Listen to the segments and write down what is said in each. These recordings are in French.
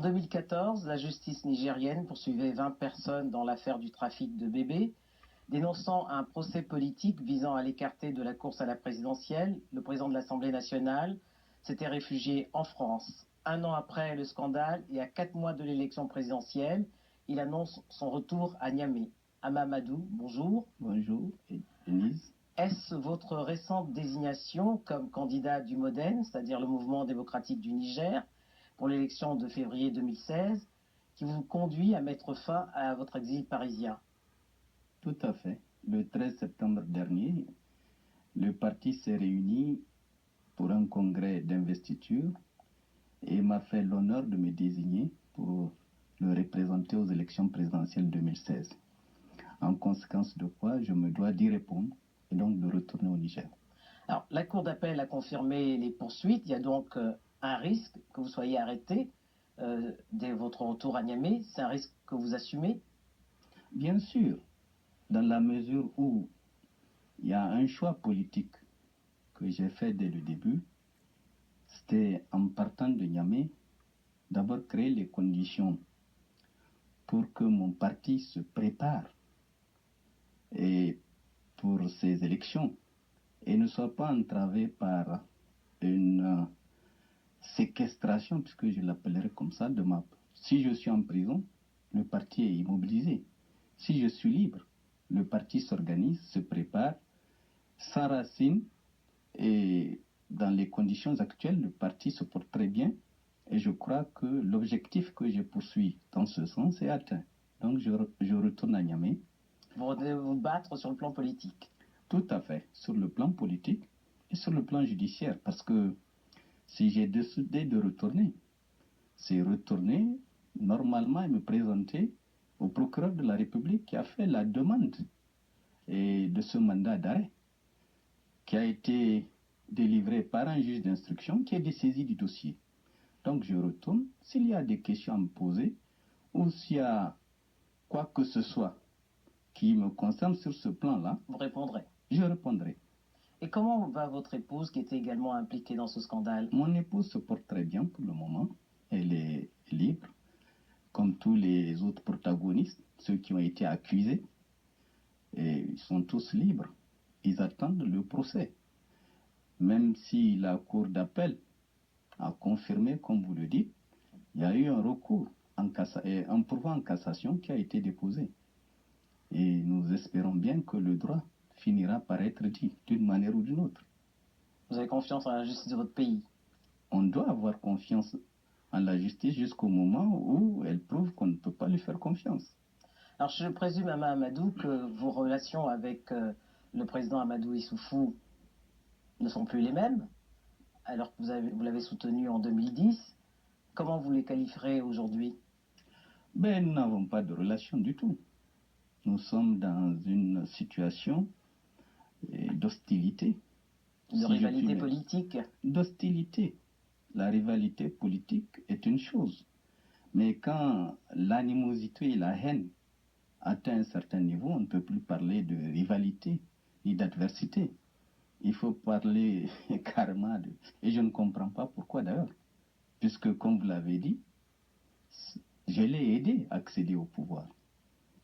En 2014, la justice nigérienne poursuivait 20 personnes dans l'affaire du trafic de bébés, dénonçant un procès politique visant à l'écarter de la course à la présidentielle. Le président de l'Assemblée nationale s'était réfugié en France. Un an après le scandale et à 4 mois de l'élection présidentielle, il annonce son retour à Niamey. Amamadou, bonjour. Bonjour, Denise. Est-ce votre récente désignation comme candidat du MODEN, c'est-à-dire le Mouvement démocratique du Niger, pour l'élection de février 2016, qui vous conduit à mettre fin à votre exil parisien? Tout à fait. Le 13 septembre dernier, le parti s'est réuni pour un congrès d'investiture et m'a fait l'honneur de me désigner pour le représenter aux élections présidentielles 2016. En conséquence de quoi, je me dois d'y répondre et donc de retourner au Niger. Alors, la Cour d'appel a confirmé les poursuites. Il y a donc un risque que vous soyez arrêté dès votre retour à Niamey. C'est un risque que vous assumez? Bien sûr, dans la mesure où il y a un choix politique que j'ai fait dès le début, c'était en partant de Niamey, d'abord créer les conditions pour que mon parti se prépare et pour ces élections et ne soit pas entravé par une séquestration, puisque je l'appellerai comme ça, de ma... Si je suis en prison, le parti est immobilisé. Si je suis libre, le parti s'organise, se prépare, s'enracine et dans les conditions actuelles, le parti se porte très bien et je crois que l'objectif que je poursuis dans ce sens est atteint. Donc je retourne à Niamey. Vous devez vous battre sur le plan politique? Tout à fait, sur le plan politique et sur le plan judiciaire, parce que si j'ai décidé de retourner, c'est retourner normalement et me présenter au procureur de la République qui a fait la demande de ce mandat d'arrêt, qui a été délivré par un juge d'instruction qui est dessaisi du dossier. Donc je retourne, s'il y a des questions à me poser, ou s'il y a quoi que ce soit qui me concerne sur ce plan-là, vous répondrez? Je répondrai. Et comment va votre épouse qui était également impliquée dans ce scandale? Mon épouse se porte très bien pour le moment. Elle est libre, comme tous les autres protagonistes, ceux qui ont été accusés. Et ils sont tous libres. Ils attendent le procès. Même si la cour d'appel a confirmé, comme vous le dites, il y a eu un recours, un pourvoi en cassation qui a été déposé. Et nous espérons bien que le droit finira par être dit d'une manière ou d'une autre. Vous avez confiance en la justice de votre pays? On doit avoir confiance en la justice jusqu'au moment où elle prouve qu'on ne peut pas lui faire confiance. Alors je présume, Amadou, que vos relations avec le président Amadou Issoufou ne sont plus les mêmes, alors que vous l'avez soutenu en 2010. Comment vous les qualifierez aujourd'hui? Ben, nous n'avons pas de relation du tout. Nous sommes dans une situation d'hostilité. De rivalité politique? D'hostilité. La rivalité politique est une chose. Mais quand l'animosité et la haine atteignent un certain niveau, on ne peut plus parler de rivalité ni d'adversité. Il faut parler carrément de... Et je ne comprends pas pourquoi d'ailleurs. Puisque, comme vous l'avez dit, je l'ai aidé à accéder au pouvoir.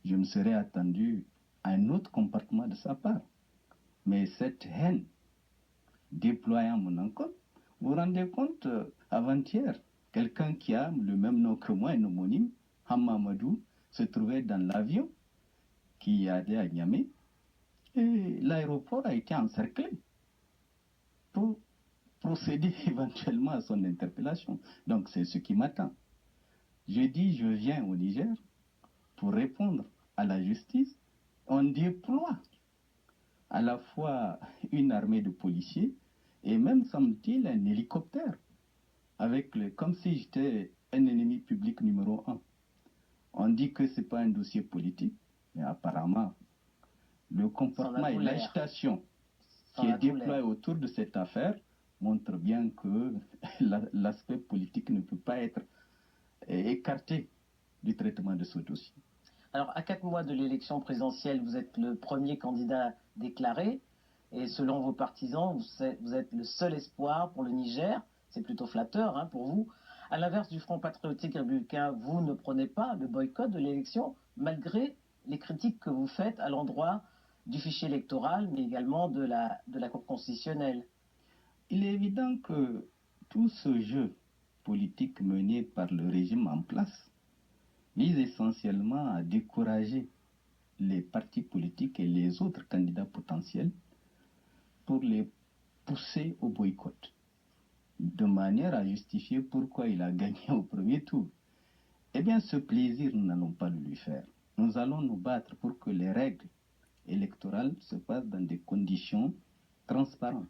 Je me serais attendu à un autre comportement de sa part. Mais cette haine déployant mon encontre, vous vous rendez compte, avant-hier, quelqu'un qui a le même nom que moi, un homonyme, Hamamadou, se trouvait dans l'avion qui allait à Niamey et l'aéroport a été encerclé pour procéder éventuellement à son interpellation. Donc c'est ce qui m'attend. Je dis, je viens au Niger pour répondre à la justice. On déploie à la fois une armée de policiers et même, semble-t-il, un hélicoptère, comme si j'étais un ennemi public numéro 1. On dit que ce n'est pas un dossier politique, mais apparemment, le comportement et l'agitation qui est déployé autour de cette affaire montre bien que l'aspect politique ne peut pas être écarté du traitement de ce dossier. Alors, à 4 mois de l'élection présidentielle, vous êtes le premier candidat déclaré. Et selon vos partisans, vous êtes le seul espoir pour le Niger. C'est plutôt flatteur pour vous. À l'inverse du Front patriotique républicain, vous ne prenez pas le boycott de l'élection, malgré les critiques que vous faites à l'endroit du fichier électoral, mais également de la Cour constitutionnelle. Il est évident que tout ce jeu politique mené par le régime en place vise essentiellement à décourager les partis politiques et les autres candidats potentiels pour les pousser au boycott, de manière à justifier pourquoi il a gagné au premier tour. Eh bien, ce plaisir, nous n'allons pas le lui faire. Nous allons nous battre pour que les règles électorales se passent dans des conditions transparentes.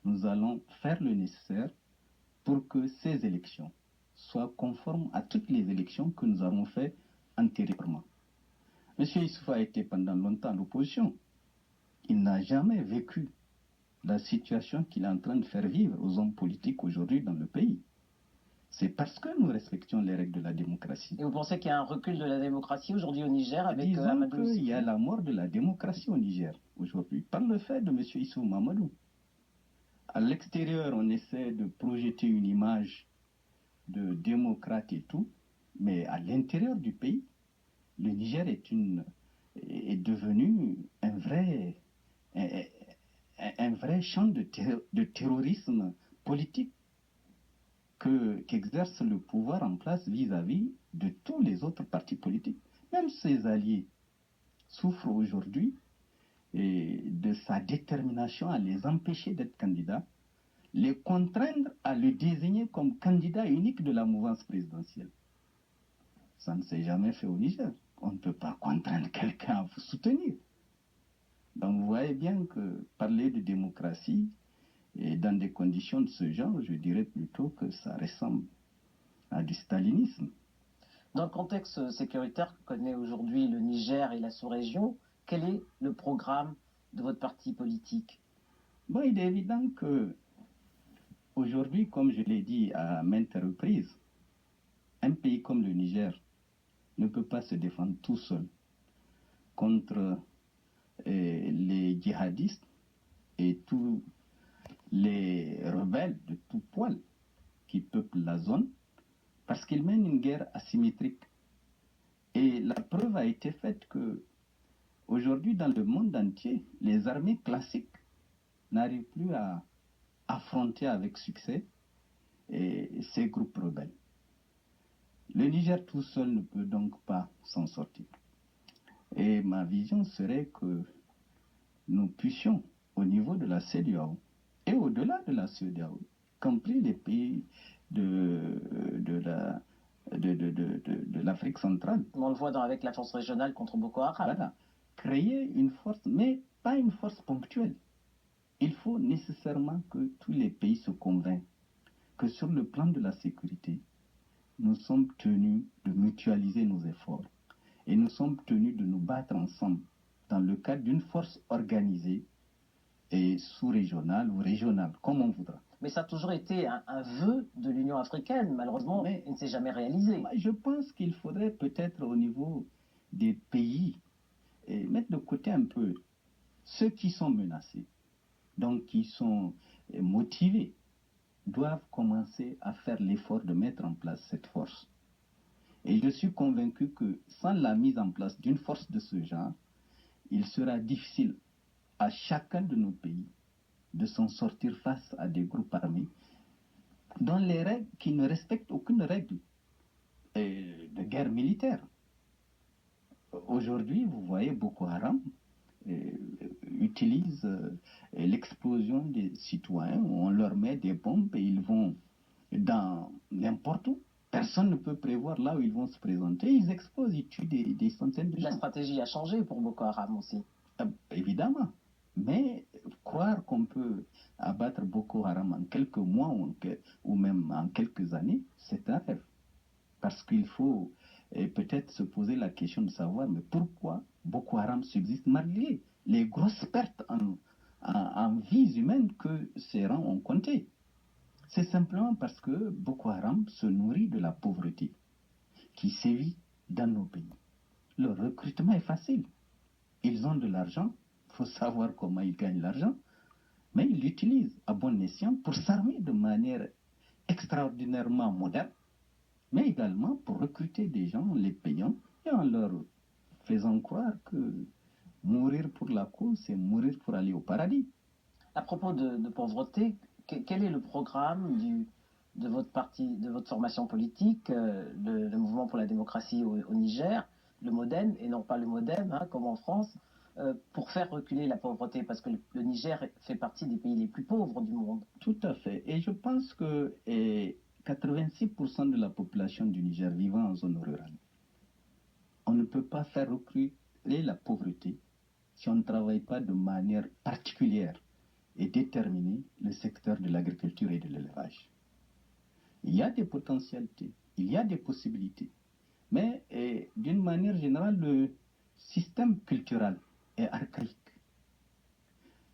Nous allons faire le nécessaire pour que ces élections soient conformes à toutes les élections que nous avons faites antérieurement. M. Issoufou a été pendant longtemps à l'opposition. Il n'a jamais vécu la situation qu'il est en train de faire vivre aux hommes politiques aujourd'hui dans le pays. C'est parce que nous respections les règles de la démocratie. Et vous pensez qu'il y a un recul de la démocratie aujourd'hui au Niger avec Disons Amadou Issoufou? qu'il y a la mort de la démocratie au Niger aujourd'hui par le fait de M. Issoufou Mamadou. À l'extérieur, on essaie de projeter une image de démocrate et tout, mais à l'intérieur du pays, le Niger est devenu un vrai champ de terrorisme politique qu'exerce le pouvoir en place vis-à-vis de tous les autres partis politiques. Même ses alliés souffrent aujourd'hui de sa détermination à les empêcher d'être candidats, les contraindre à le désigner comme candidat unique de la mouvance présidentielle. Ça ne s'est jamais fait au Niger. On ne peut pas contraindre quelqu'un à vous soutenir. Donc vous voyez bien que parler de démocratie et dans des conditions de ce genre, je dirais plutôt que ça ressemble à du stalinisme. Dans le contexte sécuritaire que connaît aujourd'hui le Niger et la sous-région, quel est le programme de votre parti politique? Bon, il est évident que aujourd'hui, comme je l'ai dit à maintes reprises, un pays comme le Niger ne peut pas se défendre tout seul contre les djihadistes et tous les rebelles de tout poil qui peuplent la zone, parce qu'ils mènent une guerre asymétrique. Et la preuve a été faite que aujourd'hui, dans le monde entier, les armées classiques n'arrivent plus à affronter avec succès ces groupes rebelles. Le Niger tout seul ne peut donc pas s'en sortir. Et ma vision serait que nous puissions, au niveau de la CEDEAO et au-delà de la CEDEAO, y compris les pays de l'Afrique centrale. On le voit avec la force régionale contre Boko Haram. Voilà. Créer une force, mais pas une force ponctuelle. Il faut nécessairement que tous les pays se convainquent que sur le plan de la sécurité, nous sommes tenus de mutualiser nos efforts et nous sommes tenus de nous battre ensemble dans le cadre d'une force organisée et sous-régionale ou régionale, comme on voudra. Mais ça a toujours été un vœu de l'Union africaine, malheureusement, mais il ne s'est jamais réalisé. Je pense qu'il faudrait peut-être au niveau des pays mettre de côté un peu ceux qui sont menacés, donc qui sont motivés, doivent commencer à faire l'effort de mettre en place cette force. Et je suis convaincu que sans la mise en place d'une force de ce genre, il sera difficile à chacun de nos pays de s'en sortir face à des groupes armés dont les règles, qui ne respectent aucune règle de guerre militaire. Aujourd'hui, vous voyez, Boko Haram utilise l'explosion des citoyens, on leur met des bombes et ils vont dans n'importe où. Personne ne peut prévoir là où ils vont se présenter. Ils explosent, ils tuent des centaines de gens. La stratégie a changé pour Boko Haram aussi. Évidemment. Mais croire qu'on peut abattre Boko Haram en quelques mois ou même en quelques années, c'est un rêve. Parce qu'il faut peut-être se poser la question de savoir mais pourquoi Boko Haram subsiste malgré les grosses pertes en vies humaines que ces rangs ont comptées. C'est simplement parce que Boko Haram se nourrit de la pauvreté qui sévit dans nos pays. Le recrutement est facile. Ils ont de l'argent, il faut savoir comment ils gagnent l'argent, mais ils l'utilisent à bon escient pour s'armer de manière extraordinairement moderne mais également pour recruter des gens, les payant et en leur faisant croire que mourir pour la cause, c'est mourir pour aller au paradis. À propos de pauvreté, quel est le programme de votre parti, de votre formation politique, le Mouvement pour la démocratie au Niger, le MODEN, et non pas le MODEM, hein, comme en France, pour faire reculer la pauvreté, parce que le Niger fait partie des pays les plus pauvres du monde. Tout à fait. Et je pense que 86% de la population du Niger vivant en zone rurale. On ne peut pas faire reculer la pauvreté si on ne travaille pas de manière particulière et déterminée le secteur de l'agriculture et de l'élevage. Il y a des potentialités, il y a des possibilités, mais d'une manière générale, le système culturel est archaïque.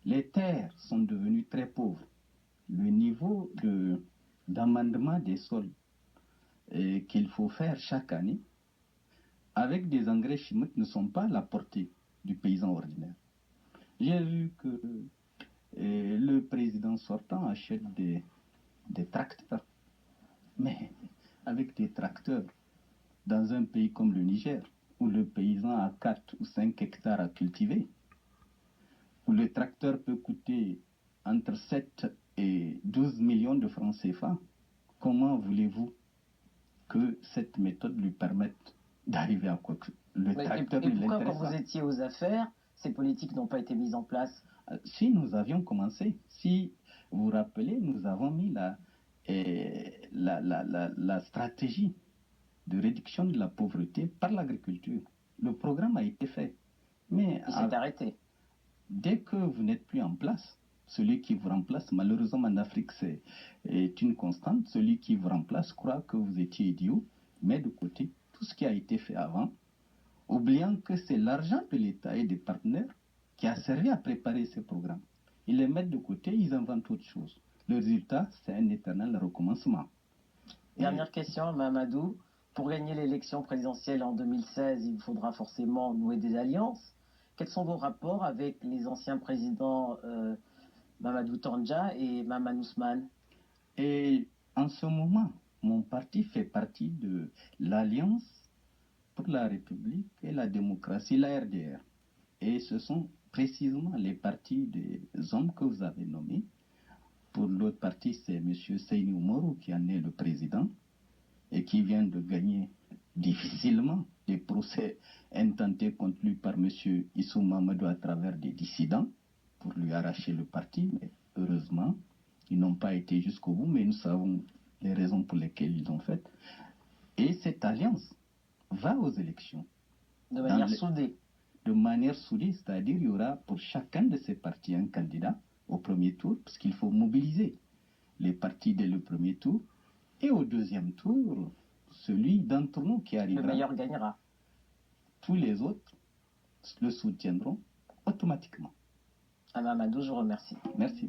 Les terres sont devenues très pauvres. Le niveau d'amendement des sols qu'il faut faire chaque année avec des engrais chimiques ne sont pas à la portée du paysan ordinaire. J'ai vu que le président sortant achète des tracteurs. Mais avec des tracteurs, dans un pays comme le Niger, où le paysan a 4 ou 5 hectares à cultiver, où le tracteur peut coûter entre 7 et 12 millions de francs CFA, comment voulez-vous que cette méthode lui permette d'arriver à quoi que le tracteur et ne pourquoi, l'intéresse quand vous pas. étiez aux affaires, ces politiques n'ont pas été mises en place? Si nous avions commencé, si vous vous rappelez, nous avons mis la stratégie de réduction de la pauvreté par l'agriculture. Le programme a été fait. Mais Il s'est arrêté. Dès que vous n'êtes plus en place, celui qui vous remplace, malheureusement en Afrique c'est une constante, celui qui vous remplace croit que vous étiez idiot, met de côté tout ce qui a été fait avant, oubliant que c'est l'argent de l'État et des partenaires qui a servi à préparer ces programmes. Ils les mettent de côté, ils inventent autre chose. Le résultat, c'est un éternel recommencement. Dernière question, Mamadou. Pour gagner l'élection présidentielle en 2016, il faudra forcément nouer des alliances. Quels sont vos rapports avec les anciens présidents Mamadou Tandja et Maman Ousmane? Et en ce moment, mon parti fait partie de l'Alliance pour la République et la démocratie, la RDR. Et ce sont précisément les partis des hommes que vous avez nommés. Pour l'autre parti, c'est M. Seyni Oumarou qui en est le président et qui vient de gagner difficilement des procès intentés contre lui par M. Issou Mamadou à travers des dissidents pour lui arracher le parti. Mais heureusement, ils n'ont pas été jusqu'au bout, mais nous savons les raisons pour lesquelles ils l'ont fait. Et cette alliance va aux élections. De manière soudée. De manière soudée, c'est-à-dire il y aura pour chacun de ces partis un candidat au premier tour, parce qu'il faut mobiliser les partis dès le premier tour, et au deuxième tour, celui d'entre nous qui arrivera. Le meilleur gagnera. Tous les autres le soutiendront automatiquement. Mamadou, je vous remercie. Merci.